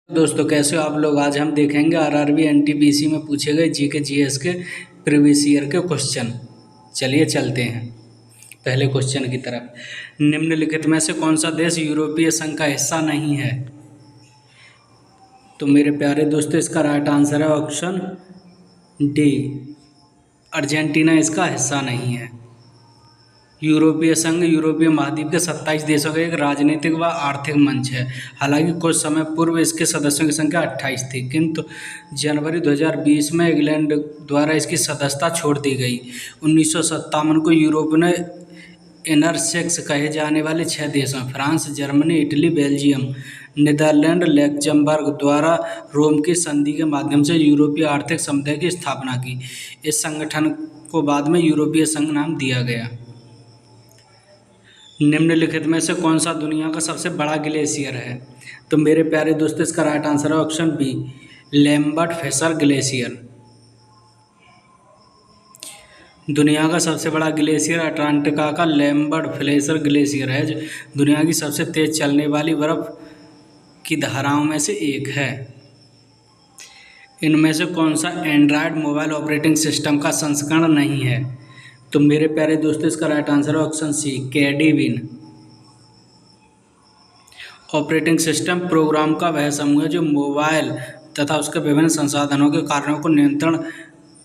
दोस्तों, कैसे हो आप लोग। आज हम देखेंगे आरआरबी एनटीपीसी में पूछे गए जीके जीएस के प्रीवियस ईयर के क्वेश्चन। चलिए चलते हैं पहले क्वेश्चन की तरफ। निम्नलिखित में से कौन सा देश यूरोपीय संघ का हिस्सा नहीं है? तो मेरे प्यारे दोस्तों, इसका राइट आंसर है ऑप्शन डी, अर्जेंटीना इसका हिस्सा नहीं है। यूरोपीय संघ यूरोपीय महाद्वीप के 27 देशों का एक राजनीतिक व आर्थिक मंच है। हालांकि कुछ समय पूर्व इसके सदस्यों की संख्या 28 थी, किंतु जनवरी 2020 में इंग्लैंड द्वारा इसकी सदस्यता छोड़ दी गई। 1957 को यूरोप ने इनर सेक्स कहे जाने वाले 6 देशों France, Germany, Italy, Belgium, Netherlands, Luxembourg द्वारा रोम की संधि के माध्यम से यूरोपीय आर्थिक समुदाय की स्थापना की। इस संगठन को बाद में यूरोपीय संघ नाम दिया गया। निम्नलिखित में से कौन सा दुनिया का सबसे बड़ा ग्लेशियर है? तो मेरे प्यारे दोस्तों, इसका राइट आंसर है option B, Lambert Fisher glacier. दुनिया का सबसे बड़ा ग्लेशियर अंटार्कटिका का लैम्बर्ट फ्लेसर ग्लेशियर है, जो दुनिया की सबसे तेज चलने वाली बर्फ की धाराओं में से एक है। इनमें से कौन सा एंड्रॉयड मोबाइल ऑपरेटिंग सिस्टम का संस्करण नहीं है? तो मेरे प्यारे दोस्तों, इसका राइट आंसर है ऑप्शन सी, कैडीविन। ऑपरेटिंग सिस्टम प्रोग्राम का वह समूह है जो मोबाइल तथा उसके विभिन्न संसाधनों के कार्यों को नियंत्रण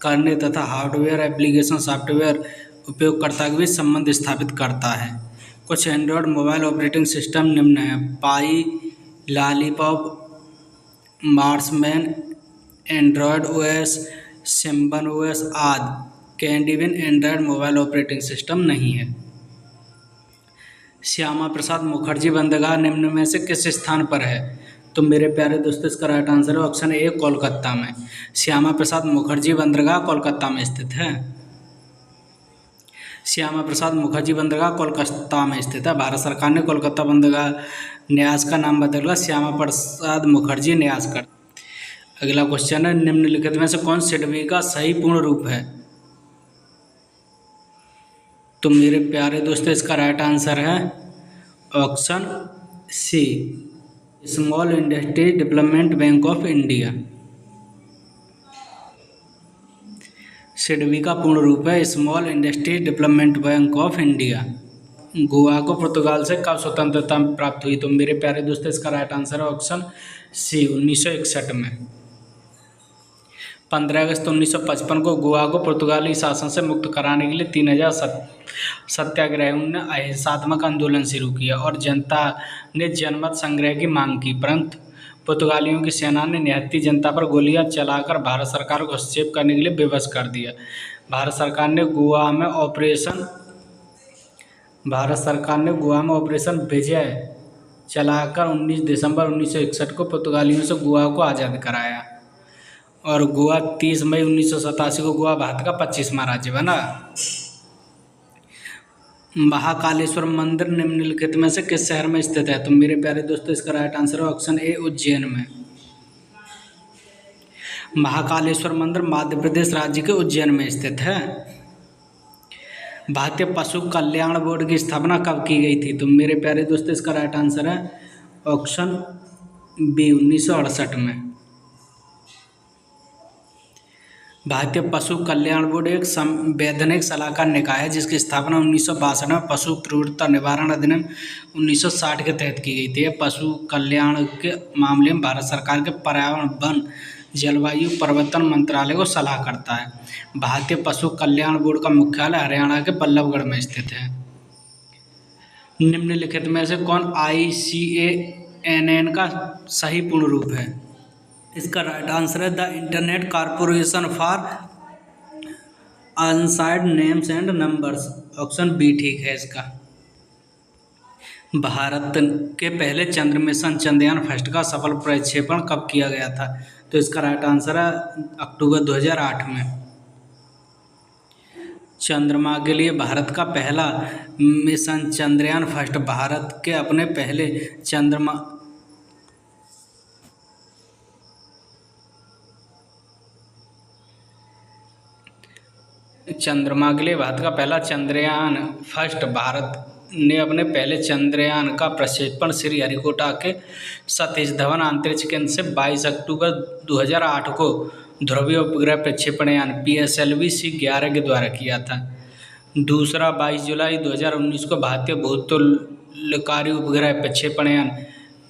करने तथा हार्डवेयर, एप्लीकेशन, सॉफ्टवेयर उपयोगकर्ता के बीच संबंध स्थापित करता है। कुछ एंड्रॉयड मोबाइल ऑपरेटिंग सिस्टम निम्न हैं: Pie, Lollipop, Marshmallow, Android OS, Symbian OS आदि। कैडीविन एंड्रॉयड मोबाइल ऑपरेटिंग सिस्टम नहीं है। श्यामा प्रसाद मुखर्जी बंदरगाह निम्न में से किस स्थान पर है? तो मेरे प्यारे दोस्तों, इसका राइट आंसर है ऑप्शन ए, कोलकाता में। श्यामा प्रसाद मुखर्जी बंदरगाह कोलकाता में स्थित है। श्यामा प्रसाद मुखर्जी बंदरगाह कोलकाता में स्थित है। भारत सरकार ने कोलकाता बंदरगाह न्यास का नाम बदलकर श्यामा प्रसाद मुखर्जी न्यास कर। अगला क्वेश्चन है, निम्नलिखित में से कौन सिडबी का सही पूर्ण रूप है? तो मेरे प्यारे दोस्तों, इसका राइट आंसर है option C, small industries development bank of India. SIDBI का पूर्ण रूप है small industries development bank of India. Goa को पुर्तगाल से कब स्वतंत्रता प्राप्त हुई? तो मेरे प्यारे दोस्तों, इसका राइट आंसर है ऑप्शन सी, 1961 में। 15 अगस्त 1955 को गोवा को पुर्तगाली शासन से मुक्त कराने के लिए 3000 सत्याग्रहियों ने अहिंसात्मक आंदोलन शुरू किया और जनता ने जनमत संग्रह की मांग की, परंतु पुर्तगालियों की सेना ने निहत्थी जनता पर गोलियां चलाकर भारत सरकार को हस्तक्षेप करने के लिए विवश कर दिया। भारत सरकार ने गोवा में ऑपरेशन विजय चलाकर 19 दिसंबर 1961 को पुर्तगालियों से गोवा को आज़ाद कराया और गोवा 30 मई 1987 को गोवा भारत का 25वां राज्य बना। महाकालेश्वर मंदिर निम्नलिखित में से किस शहर में स्थित है? तो मेरे प्यारे दोस्तों, इसका राइट आंसर है ऑप्शन ए, उज्जैन में। महाकालेश्वर मंदिर मध्य प्रदेश राज्य के उज्जैन में स्थित है। भारतीय पशु कल्याण बोर्ड की स्थापना कब की गई थी? तो मेरे प्यारे दोस्तों, इसका राइट आंसर है ऑप्शन बी, 1968 में। भारतीय पशु कल्याण बोर्ड एक संवैधानिक सलाहकार निकाय है जिसकी स्थापना 1962 में पशु क्रूरता निवारण अधिनियम 1960 के तहत की गई थी। यह पशु कल्याण के मामले में भारत सरकार के पर्यावरण, वन, जलवायु परिवर्तन मंत्रालय को सलाह करता है। भारतीय पशु कल्याण बोर्ड का मुख्यालय हरियाणा के बल्लभगढ़ में स्थित है। निम्नलिखित में से कौन ICANN का सही पूर्ण रूप है? इसका राइट आंसर है the internet corporation for unsigned names and numbers. Option B ठीक है इसका। भारत के पहले चंद्र मिशन चंद्रयान फर्स्ट का सफल प्रक्षेपण कब किया गया था? तो इसका राइट आंसर है अक्टूबर 2008 में। चंद्रमा के लिए भारत का पहला मिशन चंद्रयान फर्स्ट भारत के अपने पहले चंद्रमा के लिए भारत का पहला चंद्रयान फर्स्ट भारत ने अपने पहले चंद्रयान का प्रक्षेपण श्रीहरिकोटा के सतीश धवन अंतरिक्ष केंद्र से 22 अक्टूबर 2008 को ध्रुवीय उपग्रह प्रक्षेपण यान PSLV-C11 के द्वारा किया था। दूसरा 22 जुलाई 2019 को भारतीय भूतलकारी उपग्रह प्रक्षेपण यान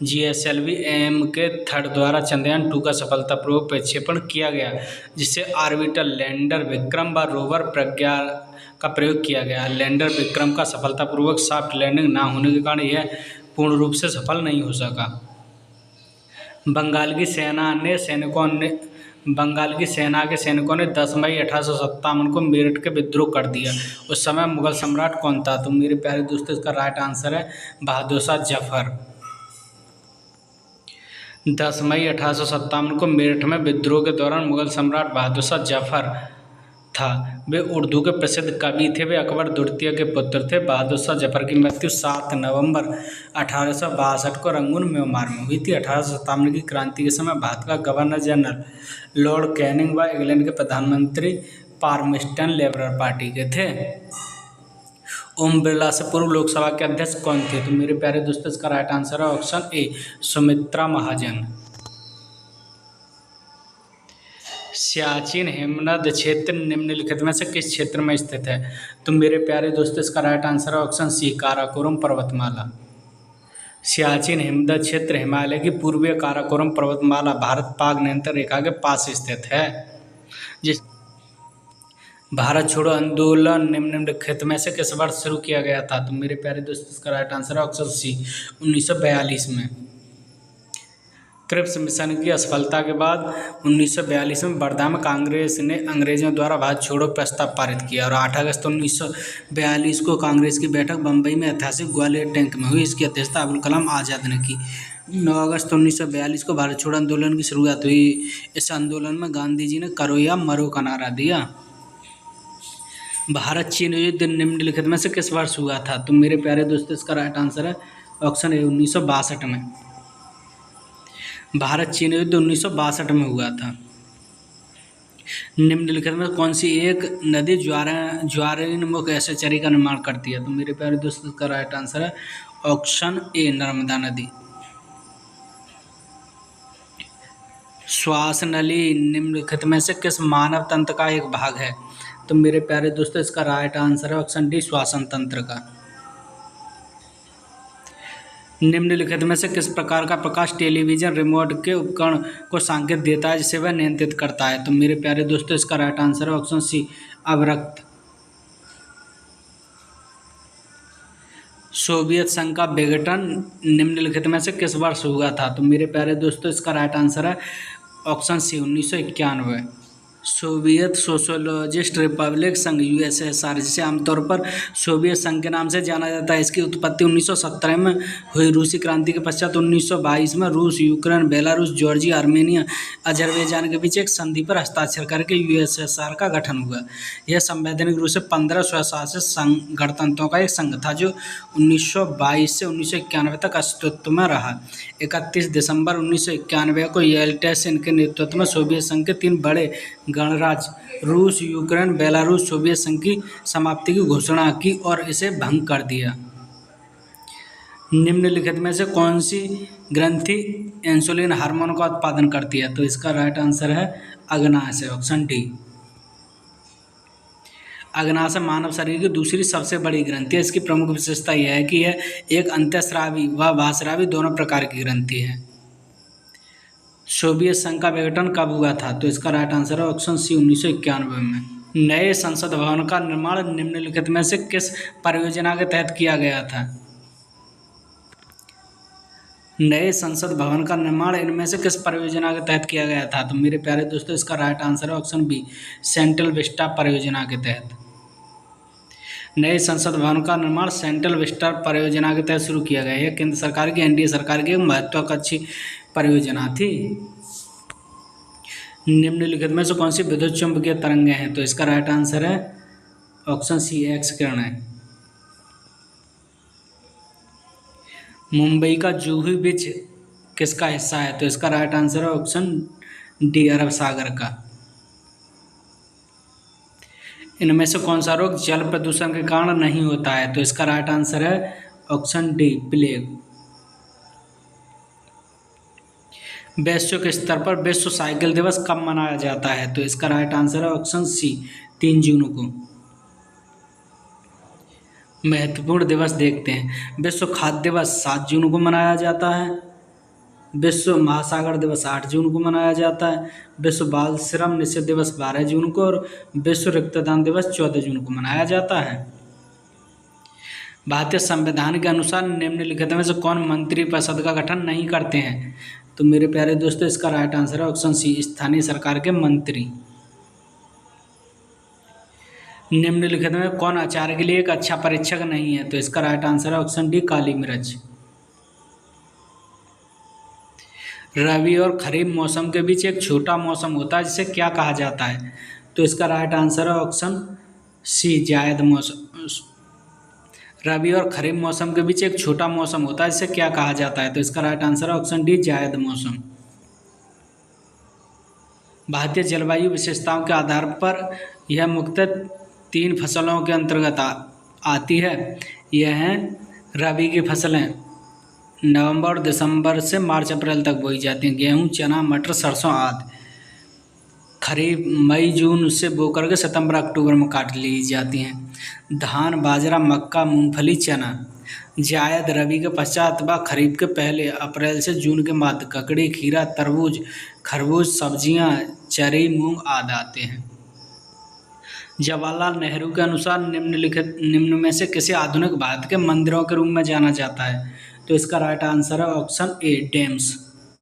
GSLV-AM के थर्ड द्वारा चंद्रयान 2 का सफलतापूर्वक प्रक्षेपण किया गया, जिससे ऑर्बिटर लैंडर विक्रम व रोवर प्रज्ञा का प्रयोग किया गया। लैंडर विक्रम का सफलतापूर्वक सॉफ्ट लैंडिंग न होने के कारण यह पूर्ण रूप से सफल नहीं हो सका। बंगाल की सेना के सैनिकों ने 10 मई 1857 को मेरठ के विद्रोह कर दिया। उस समय मुगल सम्राट कौन था? तो मेरे प्यारे दोस्तों, इसका राइट आंसर है बहादुर शाह जफर। 10 मई 1857 को मेरठ में विद्रोह के दौरान मुगल सम्राट बहादुर शाह जफर था। वे उर्दू के प्रसिद्ध कवि थे। वे अकबर द्वितीय के पुत्र थे। बहादुर शाह जफर की मृत्यु 7 नवंबर 1862 को रंगून म्यांमार में हुई थी। 1857 की क्रांति के समय भारत का गवर्नर जनरल लॉर्ड कैनिंग व इंग्लैंड के प्रधानमंत्री पार्मस्टन लेबर पार्टी के थे। ओम बिरला से पूर्व लोकसभा के अध्यक्ष कौन थे? तो मेरे प्यारे दोस्तों, इसका राइट आंसर है ऑप्शन ए, सुमित्रा महाजन। सियाचिन हिमनद क्षेत्र निम्नलिखित में से किस क्षेत्र में स्थित है? तो मेरे प्यारे दोस्तों, इसका राइट आंसर है ऑप्शन सी, काराकोरम पर्वतमाला। सियाचिन हिमनद क्षेत्र हिमालय की पूर्वीय काराकोरम पर्वतमाला भारत पाक नियंत्रण रेखा के पास स्थित है। जिस भारत छोड़ो आंदोलन निम्नलिखित में से किस वर्ष शुरू किया गया था? तो मेरे प्यारे दोस्तों, इसका राइट आंसर है ऑप्शन सी, 1942 में। क्रिप्स मिशन की असफलता के बाद 1942 में वर्धा में कांग्रेस ने अंग्रेजों द्वारा भारत छोड़ो प्रस्ताव पारित किया और 8 अगस्त 1942 को कांग्रेस की बैठक बम्बई में ऐतिहासिक ग्वालियर टैंक में हुई। इसकी अध्यक्षता अबुल कलाम आज़ाद ने की। 9 अगस्त 1942 को भारत छोड़ो आंदोलन की शुरुआत हुई। इस आंदोलन में गांधी जी ने करो या मरो का नारा दिया। भारत चीन युद्ध निम्नलिखित में से किस वर्ष हुआ था? तो मेरे प्यारे दोस्तों, इसका राइट आंसर है ऑप्शन ए, 1962 में। भारत चीन युद्ध 1962 में हुआ था। निम्नलिखित में कौन सी एक नदी ज्वारेन्मुख एस्चुरी का निर्माण करती है? तो मेरे प्यारे दोस्तों, इसका राइट आंसर है ऑप्शन ए, नर्मदा नदी। श्वास नली निम्नलिखित में से किस मानव तंत्र का एक भाग है? तो मेरे प्यारे दोस्तों, इसका राइट आंसर है ऑप्शन डी, श्वसन तंत्र का। निम्नलिखित में से किस प्रकार का प्रकाश टेलीविजन रिमोट के उपकरण को संकेत देता है जिसे वह नियंत्रित करता है? तो मेरे प्यारे दोस्तों, इसका राइट आंसर है ऑप्शन सी, अवरक्त। सोवियत संघ का विघटन निम्नलिखित में से किस वर्ष हुआ था? तो मेरे प्यारे दोस्तों, इसका राइट आंसर है option C, 1991। Soviet socialist republic संघ USSR, जिसे आमतौर पर सोवियत संघ के नाम से जाना जाता है, इसकी उत्पत्ति 1917 में हुई। रूसी क्रांति के पश्चात 1922 में रूस, Ukraine, Belarus, Georgia, Armenia, Azerbaijan के बीच एक संधि पर हस्ताक्षर करके USSR का गठन हुआ। यह संवैधानिक रूप से 15 स्वशासित गणतंत्रों का एक संघ था जो 1922 से 1991 तक अस्तित्व में रहा। 31 दिसंबर 1991 को येल्टसिन के नेतृत्व में सोवियत संघ के 3 बड़े गणराज्य रूस, यूक्रेन, बेलारूस सोवियत संघ की समाप्ति की घोषणा की और इसे भंग कर दिया। निम्नलिखित में से कौन सी ग्रंथि इंसुलिन हार्मोन का उत्पादन करती है? तो इसका राइट आंसर है अग्नाशय, ऑप्शन डी। अग्नाशय मानव शरीर की दूसरी सबसे बड़ी ग्रंथि है। इसकी प्रमुख विशेषता यह है कि यह एक अंतःस्रावी व बाह्यस्रावी दोनों प्रकार की ग्रंथि है। सोवियत संघ का विघटन कब हुआ था? तो इसका राइट आंसर है ऑप्शन सी, 1991 में। नए संसद भवन का निर्माण निम्नलिखित में से किस परियोजना के तहत किया गया था? नए संसद भवन का निर्माण इनमें से किस परियोजना के तहत किया गया था? तो मेरे प्यारे दोस्तों, इसका राइट आंसर है ऑप्शन बी, सेंट्रल विस्टा परियोजना के तहत। नए संसद भवन का निर्माण सेंट्रल विस्टा परियोजना के तहत शुरू किया गया है। यह केंद्र सरकार की NDA सरकार की एक महत्वाकांक्षी परियोजना थी। निम्नलिखित में से कौन सी विद्युत चुंबकीय तरंगें हैं? तो इसका राइट आंसर है ऑप्शन सी, एक्स किरण है। मुंबई का जूहू बीच किसका हिस्सा है? तो इसका राइट आंसर है ऑप्शन डी, अरब सागर का। इनमें से कौन सा रोग जल प्रदूषण के कारण नहीं होता है? तो इसका राइट आंसर है ऑप्शन डी, प्लेग। वैश्विक स्तर पर विश्व साइकिल दिवस कब मनाया जाता है? तो इसका राइट आंसर है ऑप्शन सी, 3 जून को। महत्वपूर्ण दिवस देखते हैं। विश्व खाद्य दिवस 7 जून को मनाया जाता है। विश्व महासागर दिवस 8 जून को मनाया जाता है। विश्व बाल श्रम निषेध दिवस 12 जून को और विश्व रक्तदान दिवस 14 जून को मनाया जाता है। भारतीय संविधान के अनुसार निम्नलिखित में से कौन मंत्रिपरिषद का गठन नहीं करते हैं? तो मेरे प्यारे दोस्तों, इसका राइट आंसर है ऑप्शन सी, स्थानीय सरकार के मंत्री। निम्नलिखित में कौन आचार्य के लिए एक अच्छा परीक्षक नहीं है? तो इसका राइट आंसर है ऑप्शन डी, काली मिर्च। रबी और खरीफ मौसम के बीच एक छोटा मौसम होता है जिसे क्या कहा जाता है? तो इसका राइट आंसर है ऑप्शन सी, जायद मौसम। रबी और खरीफ मौसम के बीच एक छोटा मौसम होता है जिसे क्या कहा जाता है? तो इसका राइट आंसर है ऑप्शन डी, जायद मौसम। भारतीय जलवायु विशेषताओं के आधार पर यह मुख्यतः 3 फसलों के अंतर्गत आती है। यह हैं रबी की फसलें, नवंबर और दिसंबर से मार्च अप्रैल तक बोई जाती हैं। गेहूँ, चना, मटर, सरसों आदि। खरीफ मई जून से बो करके सितंबर अक्टूबर में काट ली जाती हैं। धान, बाजरा, मक्का, मूंगफली, चना। जायद रबी के पश्चात व खरीफ के पहले अप्रैल से जून के मध्य ककड़ी, खीरा, तरबूज, खरबूज, सब्जियां, चरी, मूंग आदि आते हैं। जवाहरलाल नेहरू के अनुसार निम्न में से किसे आधुनिक भारत के मंदिरों के रूप में जाना जाता है? तो इसका राइट आंसर है ऑप्शन ए, डैम्स।